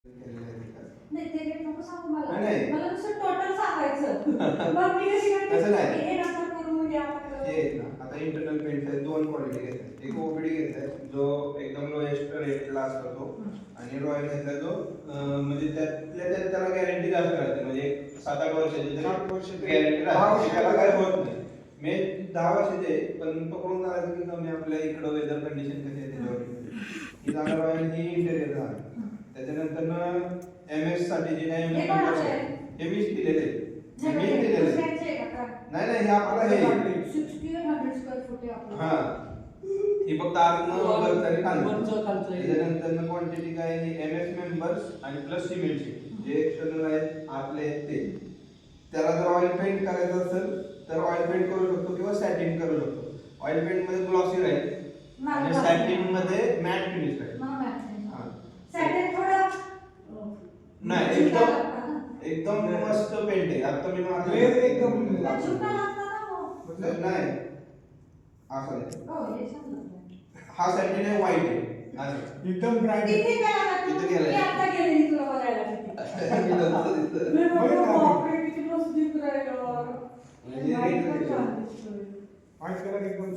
नाही ते रेट नको सांगू मला. नाही. मला नुसतं टोटल सांगायचं. मग मी कशी काय तसं नाही. हे नंतर करून घ्या आपलं. हे आहेत ना, आता इंटरनल पेंट आहे, दोन क्वालिटी घेतात. एक ओपीडी घेतलाय जो एकदम लोएस्ट रेटला असतो तो, आणि रॉयल घेतलाय जो म्हणजे त्यातल्या त्यात त्याला गॅरंटी जास्त राहते, म्हणजे 7-8 वर्षाची 7 वर्ष गॅरंटी 10 राहते, वर्ष त्याला काय होत नाही. मी 10 वर्षाचे आहे, पण पकडून चालायचं की कमी आपल्या इकडं वेदर कंडिशन कशी आहे त्याच्यावर. ही झालं रॉयल, ही इंटेरियर झालं. त्याच्यानंतर एमएस साठी जे काही हे कोणाचं आहे? हे मीच दिलेले आहे. नाही, मी नाही, दिलेले आहे. दुसऱ्यांचे आहे का? नाही नाही, हे आपलं हे 60 or 100 स्क्वेअर फूट आहे आपलं. हा, ही फक्त आतनं वरचं आणि वरचं खालचं आहे. त्याच्यानंतर क्वांटिटी काय आहे, एमएस मेंबर्स आणि प्लस सिमेंटची जे एक्सटर्नल आहेत आतले आहेत ते. त्याला जर ऑइल पेंट करायचं असेल तर ऑइल पेंट करू शकतो किंवा सॅटिन करू शकतो. ऑइल पेंट मध्ये ग्लॉसी राहील आणि सॅटिन मध्ये मॅट फिनिश राहील. हा. सॅटिन थोडं नाही, एकदम मस्त पेंट आहे. आता मी Layer एकदम झुका लागतं ना मग. नाही असं नाही. हो, हे छान लागतं. हा सॅटिन आहे, व्हाईट आहे असं. एकदम ब्राईट. तिथे गेला ना तू? तिथे गेलाय. मी आता गेलेली तुला बघायला तिथे. मी नंतर दिसतं. मी म्हटलं, बघितलं. बापरे, किती मस्त दिसू राहिलं. म्हणजे White पण रेट छान दिसतोय. व्हाईट कलर एकदम